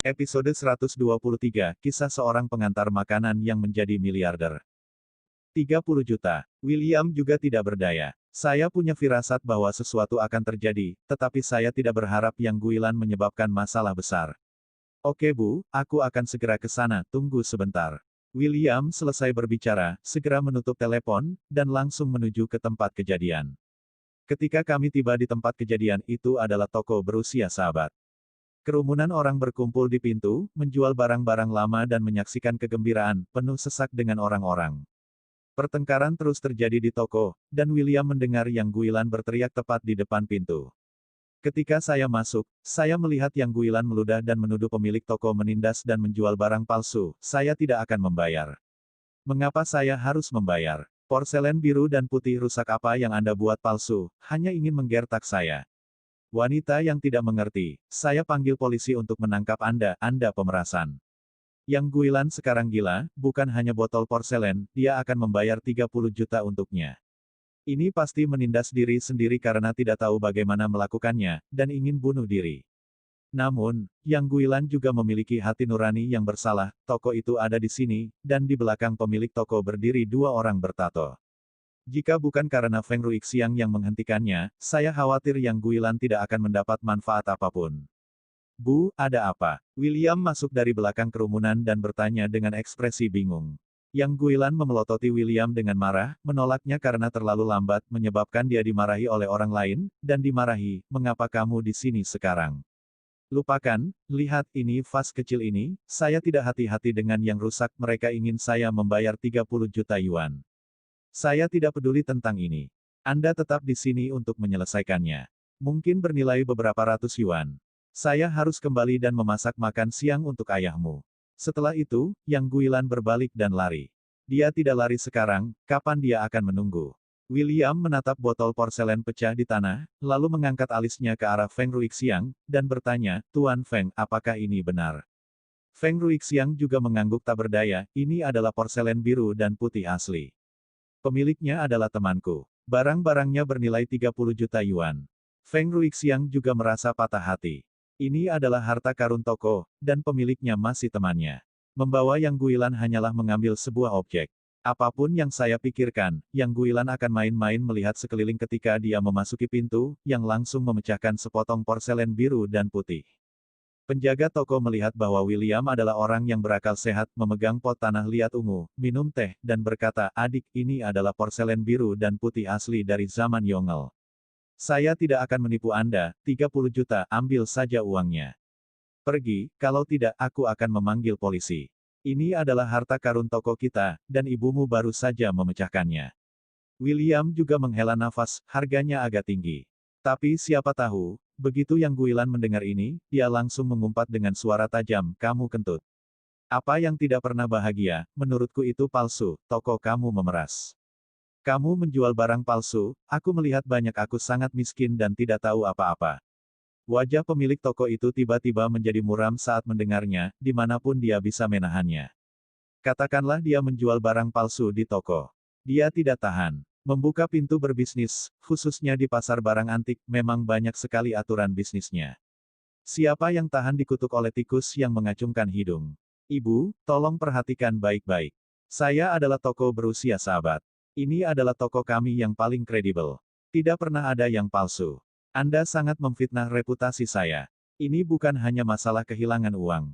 Episode 123, Kisah Seorang Pengantar Makanan yang Menjadi Miliarder. 30 juta. William juga tidak berdaya. Saya punya firasat bahwa sesuatu akan terjadi, tetapi saya tidak berharap Yang Guilan menyebabkan masalah besar. Oke Bu, aku akan segera ke sana, tunggu sebentar. William selesai berbicara, segera menutup telepon, dan langsung menuju ke tempat kejadian. Ketika kami tiba di tempat kejadian itu adalah toko berusia sahabat. Kerumunan orang berkumpul di pintu, menjual barang-barang lama dan menyaksikan kegembiraan, penuh sesak dengan orang-orang. Pertengkaran terus terjadi di toko, dan William mendengar Yang Guilan berteriak tepat di depan pintu. Ketika saya masuk, saya melihat Yang Guilan meludah dan menuduh pemilik toko menindas dan menjual barang palsu. Saya tidak akan membayar. Mengapa saya harus membayar? Porselen biru dan putih rusak apa yang Anda buat palsu, hanya ingin menggertak saya. Wanita yang tidak mengerti, saya panggil polisi untuk menangkap Anda pemerasan. Yang Guilan sekarang gila, bukan hanya botol porselen, dia akan membayar 30 juta untuknya. Ini pasti menindas diri sendiri karena tidak tahu bagaimana melakukannya, dan ingin bunuh diri. Namun, Yang Guilan juga memiliki hati nurani yang bersalah, toko itu ada di sini, dan di belakang pemilik toko berdiri dua orang bertato. Jika bukan karena Feng Ruixiang yang menghentikannya, saya khawatir Yang Guilan tidak akan mendapat manfaat apapun. Bu, ada apa? William masuk dari belakang kerumunan dan bertanya dengan ekspresi bingung. Yang Guilan memelototi William dengan marah, menolaknya karena terlalu lambat, menyebabkan dia dimarahi oleh orang lain, dan dimarahi, mengapa kamu di sini sekarang? Lupakan, lihat ini vas kecil ini, saya tidak hati-hati dengan yang rusak, mereka ingin saya membayar 30 juta yuan. Saya tidak peduli tentang ini. Anda tetap di sini untuk menyelesaikannya. Mungkin bernilai beberapa ratus yuan. Saya harus kembali dan memasak makan siang untuk ayahmu. Setelah itu, Yang Guilan berbalik dan lari. Dia tidak lari sekarang, kapan dia akan menunggu? William menatap botol porselen pecah di tanah, lalu mengangkat alisnya ke arah Feng Ruixiang, dan bertanya, Tuan Feng, apakah ini benar? Feng Ruixiang juga mengangguk tak berdaya, ini adalah porselen biru dan putih asli. Pemiliknya adalah temanku. Barang-barangnya bernilai 30 juta yuan. Feng Ruixiang juga merasa patah hati. Ini adalah harta karun toko, dan pemiliknya masih temannya. Membawa Yang Guilan hanyalah mengambil sebuah objek. Apapun yang saya pikirkan, Yang Guilan akan main-main melihat sekeliling ketika dia memasuki pintu, yang langsung memecahkan sepotong porselen biru dan putih. Penjaga toko melihat bahwa William adalah orang yang berakal sehat, memegang pot tanah liat ungu, minum teh, dan berkata, adik, ini adalah porselen biru dan putih asli dari zaman Yongle. Saya tidak akan menipu Anda, 30 juta, ambil saja uangnya. Pergi, kalau tidak, aku akan memanggil polisi. Ini adalah harta karun toko kita, dan ibumu baru saja memecahkannya. William juga menghela nafas, harganya agak tinggi. Tapi siapa tahu, begitu Yang Guilan mendengar ini, dia langsung mengumpat dengan suara tajam, kamu kentut. Apa yang tidak pernah bahagia, menurutku itu palsu, toko kamu memeras. Kamu menjual barang palsu, aku melihat banyak aku sangat miskin dan tidak tahu apa-apa. Wajah pemilik toko itu tiba-tiba menjadi muram saat mendengarnya, dimanapun dia bisa menahannya. Katakanlah dia menjual barang palsu di toko. Dia tidak tahan. Membuka pintu berbisnis, khususnya di pasar barang antik, memang banyak sekali aturan bisnisnya. Siapa yang tahan dikutuk oleh tikus yang mengacungkan hidung? Ibu, tolong perhatikan baik-baik. Saya adalah toko berusia sahabat. Ini adalah toko kami yang paling kredibel. Tidak pernah ada yang palsu. Anda sangat memfitnah reputasi saya. Ini bukan hanya masalah kehilangan uang.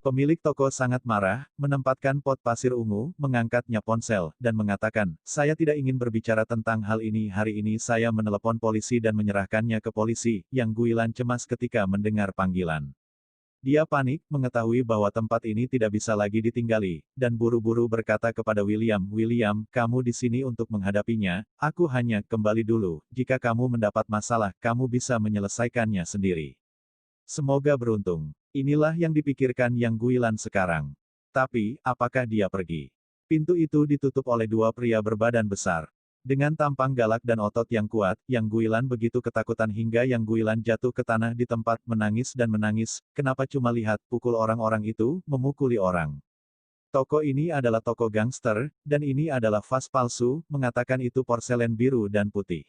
Pemilik toko sangat marah, menempatkan pot pasir ungu, mengangkatnya ponsel, dan mengatakan, saya tidak ingin berbicara tentang hal ini hari ini saya menelepon polisi dan menyerahkannya ke polisi, Yang Guilan cemas ketika mendengar panggilan. Dia panik, mengetahui bahwa tempat ini tidak bisa lagi ditinggali, dan buru-buru berkata kepada William, William, kamu di sini untuk menghadapinya, aku hanya, kembali dulu, jika kamu mendapat masalah, kamu bisa menyelesaikannya sendiri. Semoga beruntung. Inilah yang dipikirkan Yang Guilan sekarang. Tapi, apakah dia pergi? Pintu itu ditutup oleh dua pria berbadan besar. Dengan tampang galak dan otot yang kuat, Yang Guilan begitu ketakutan hingga Yang Guilan jatuh ke tanah di tempat, menangis dan menangis, kenapa cuma lihat, pukul orang-orang itu, memukuli orang. Toko ini adalah toko gangster, dan ini adalah vas palsu, mengatakan itu porselen biru dan putih.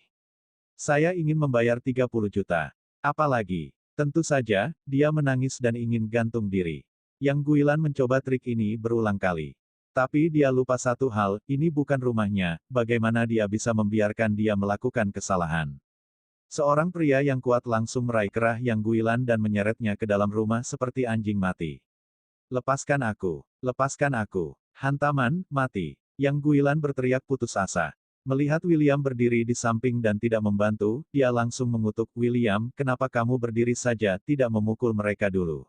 Saya ingin membayar 30 juta. Apalagi, Tentu saja, dia menangis dan ingin gantung diri. Yang Guilan mencoba trik ini berulang kali. Tapi dia lupa satu hal, ini bukan rumahnya, bagaimana dia bisa membiarkan dia melakukan kesalahan. Seorang pria yang kuat langsung meraih kerah Yang Guilan dan menyeretnya ke dalam rumah seperti anjing mati. Lepaskan aku! Lepaskan aku! Hantaman, mati! Yang Guilan berteriak putus asa. Melihat William berdiri di samping dan tidak membantu, dia langsung mengutuk, William, kenapa kamu berdiri saja, tidak memukul mereka dulu?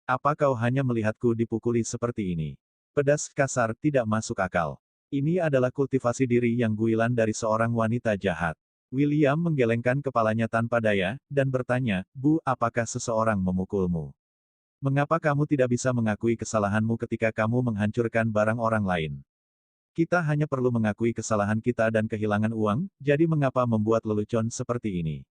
Apa kau hanya melihatku dipukuli seperti ini? Pedas kasar, tidak masuk akal. Ini adalah kultivasi diri Yang Guilan dari seorang wanita jahat. William menggelengkan kepalanya tanpa daya, dan bertanya, Bu, apakah seseorang memukulmu? Mengapa kamu tidak bisa mengakui kesalahanmu ketika kamu menghancurkan barang orang lain? Kita hanya perlu mengakui kesalahan kita dan kehilangan uang, jadi mengapa membuat lelucon seperti ini?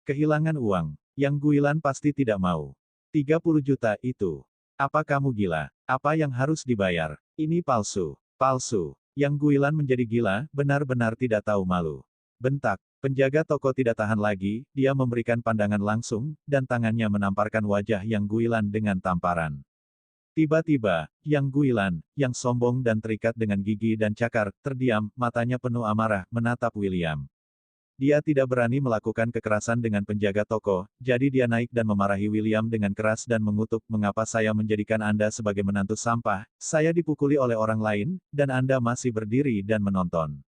Kehilangan uang. Yang Guilan pasti tidak mau. 30 juta itu. Apa kamu gila? Apa yang harus dibayar? Ini palsu. Palsu. Yang Guilan menjadi gila, benar-benar tidak tahu malu. Bentak. Penjaga toko tidak tahan lagi, dia memberikan pandangan langsung, dan tangannya menamparkan wajah Yang Guilan dengan tamparan. Tiba-tiba, Yang Guilan, yang sombong dan terikat dengan gigi dan cakar, terdiam, matanya penuh amarah, menatap William. Dia tidak berani melakukan kekerasan dengan penjaga toko, jadi dia naik dan memarahi William dengan keras dan mengutuk, mengapa saya menjadikan Anda sebagai menantu sampah, saya dipukuli oleh orang lain, dan Anda masih berdiri dan menonton.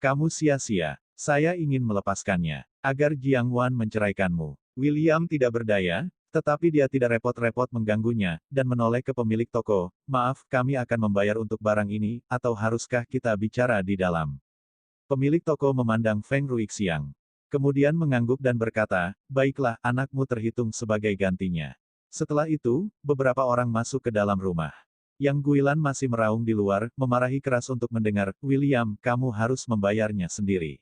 Kamu sia-sia. Saya ingin melepaskannya, agar Jiang Wan menceraikanmu. William tidak berdaya, tetapi dia tidak repot-repot mengganggunya, dan menoleh ke pemilik toko, maaf, kami akan membayar untuk barang ini, atau haruskah kita bicara di dalam? Pemilik toko memandang Feng Ruixiang. Kemudian mengangguk dan berkata, baiklah, anakmu terhitung sebagai gantinya. Setelah itu, beberapa orang masuk ke dalam rumah. Yang Guilan masih meraung di luar, memarahi keras untuk mendengar, William, kamu harus membayarnya sendiri.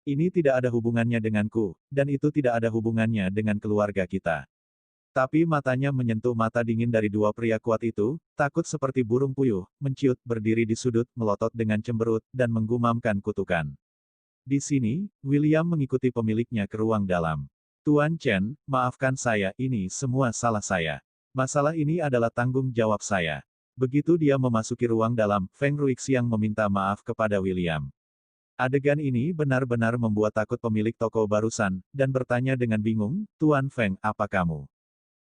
Ini tidak ada hubungannya denganku, dan itu tidak ada hubungannya dengan keluarga kita. Tapi matanya menyentuh mata dingin dari dua pria kuat itu, takut seperti burung puyuh, menciut, berdiri di sudut, melotot dengan cemberut, dan menggumamkan kutukan. Di sini, William mengikuti pemiliknya ke ruang dalam. Tuan Chen, maafkan saya, ini semua salah saya. Masalah ini adalah tanggung jawab saya. Begitu dia memasuki ruang dalam, Feng Ruixiang meminta maaf kepada William. Adegan ini benar-benar membuat takut pemilik toko barusan, dan bertanya dengan bingung, Tuan Feng, apa kamu?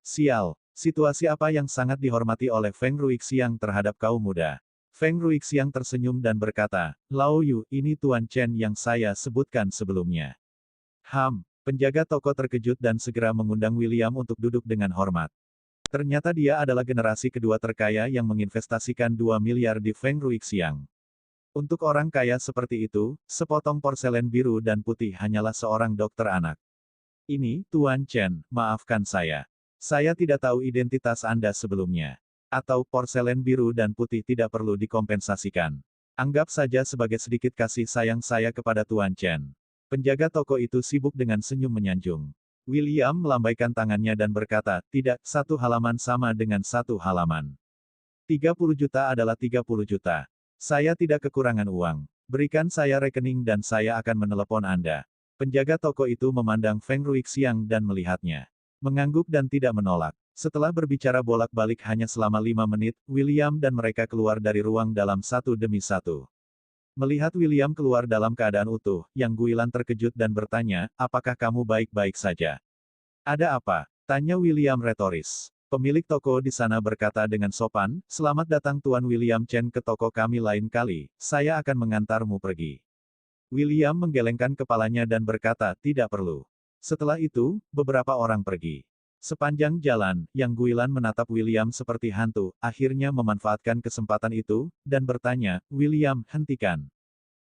Sial, situasi apa yang sangat dihormati oleh Feng Ruixiang terhadap kaum muda? Feng Ruixiang tersenyum dan berkata, Lao Yu, ini Tuan Chen yang saya sebutkan sebelumnya. Penjaga toko terkejut dan segera mengundang William untuk duduk dengan hormat. Ternyata dia adalah generasi kedua terkaya yang menginvestasikan 2 miliar di Feng Ruixiang. Untuk orang kaya seperti itu, sepotong porselen biru dan putih hanyalah seorang dokter anak. Ini, Tuan Chen, maafkan saya. Saya tidak tahu identitas Anda sebelumnya. Atau porselen biru dan putih tidak perlu dikompensasikan. Anggap saja sebagai sedikit kasih sayang saya kepada Tuan Chen. Penjaga toko itu sibuk dengan senyum menyanjung. William melambaikan tangannya dan berkata, tidak, satu halaman sama dengan satu halaman. 30 juta adalah 30 juta. Saya tidak kekurangan uang. Berikan saya rekening dan saya akan menelepon Anda. Penjaga toko itu memandang Feng Ruixiang dan melihatnya. Mengangguk dan tidak menolak. Setelah berbicara bolak-balik hanya selama 5 menit, William dan mereka keluar dari ruang dalam satu demi satu. Melihat William keluar dalam keadaan utuh, Yang Guilan terkejut dan bertanya, apakah kamu baik-baik saja? Ada apa? Tanya William retoris. Pemilik toko di sana berkata dengan sopan, selamat datang Tuan William Chen ke toko kami lain kali, saya akan mengantarmu pergi. William menggelengkan kepalanya dan berkata, tidak perlu. Setelah itu, beberapa orang pergi. Sepanjang jalan, Yang Guilan menatap William seperti hantu, akhirnya memanfaatkan kesempatan itu, dan bertanya, William, hentikan.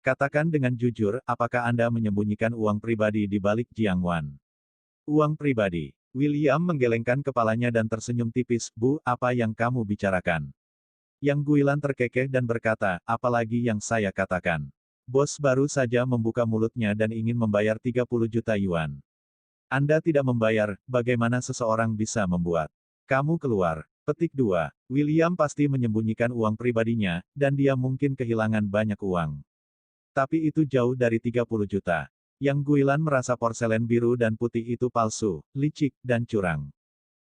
Katakan dengan jujur, apakah Anda menyembunyikan uang pribadi di balik Jiang Wan? Uang pribadi. William menggelengkan kepalanya dan tersenyum tipis, Bu, apa yang kamu bicarakan? Yang Guilan terkekeh dan berkata, apalagi yang saya katakan. Bos baru saja membuka mulutnya dan ingin membayar 30 juta yuan. Anda tidak membayar, bagaimana seseorang bisa membuat? Kamu keluar. Petik 2. William pasti menyembunyikan uang pribadinya, dan dia mungkin kehilangan banyak uang. Tapi itu jauh dari 30 juta. Yang Guilan merasa porselen biru dan putih itu palsu, licik, dan curang.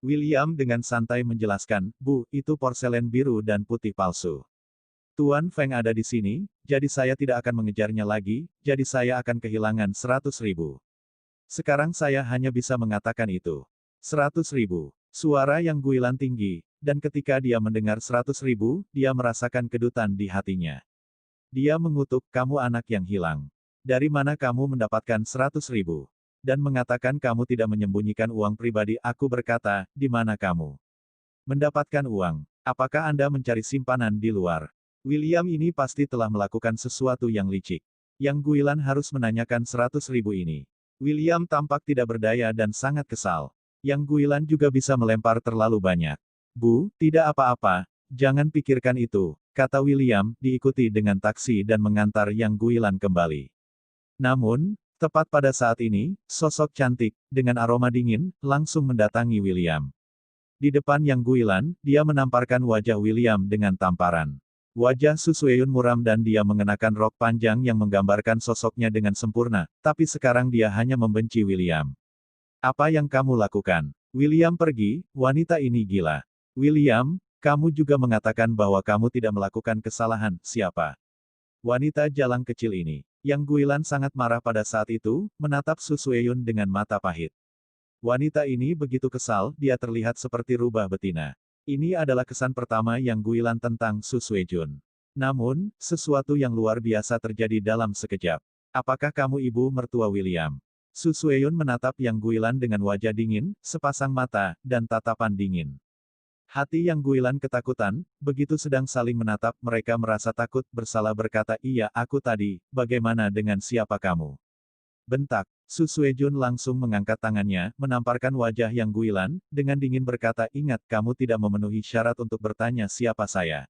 William dengan santai menjelaskan, Bu, itu porselen biru dan putih palsu. Tuan Feng ada di sini, jadi saya tidak akan mengejarnya lagi, jadi saya akan kehilangan 100.000. Sekarang saya hanya bisa mengatakan itu. 100.000. Suara yang Guilan tinggi, dan ketika dia mendengar 100.000, dia merasakan kedutan di hatinya. Dia mengutuk, kamu anak yang hilang. Dari mana kamu mendapatkan 100.000? Dan mengatakan kamu tidak menyembunyikan uang pribadi, aku berkata, di mana kamu mendapatkan uang? Apakah Anda mencari simpanan di luar? William ini pasti telah melakukan sesuatu yang licik. Yang Guilan harus menanyakan 100.000 ini. William tampak tidak berdaya dan sangat kesal. Yang Guilan juga bisa melempar terlalu banyak. Bu, tidak apa-apa, jangan pikirkan itu, kata William, diikuti dengan taksi dan mengantar Yang Guilan kembali. Namun, tepat pada saat ini, sosok cantik, dengan aroma dingin, langsung mendatangi William. Di depan Yang Guilan, dia menamparkan wajah William dengan tamparan. Wajah Su Sueyun muram dan dia mengenakan rok panjang yang menggambarkan sosoknya dengan sempurna, tapi sekarang dia hanya membenci William. Apa yang kamu lakukan? William pergi, wanita ini gila. William, kamu juga mengatakan bahwa kamu tidak melakukan kesalahan, siapa? Wanita jalang kecil ini. Yang Guilan sangat marah pada saat itu, menatap Su Sueyun dengan mata pahit. Wanita ini begitu kesal, dia terlihat seperti rubah betina. Ini adalah kesan pertama Yang Guilan tentang Su Sueyun. Namun, sesuatu yang luar biasa terjadi dalam sekejap. Apakah kamu ibu mertua William? Su Sueyun menatap Yang Guilan dengan wajah dingin, sepasang mata, dan tatapan dingin. Hati Yang Guilan ketakutan, begitu sedang saling menatap, mereka merasa takut, bersalah berkata, iya, aku tadi, bagaimana dengan siapa kamu? Bentak. Su Sueyun langsung mengangkat tangannya, menamparkan wajah Yang Guilan, dengan dingin berkata, ingat, kamu tidak memenuhi syarat untuk bertanya siapa saya.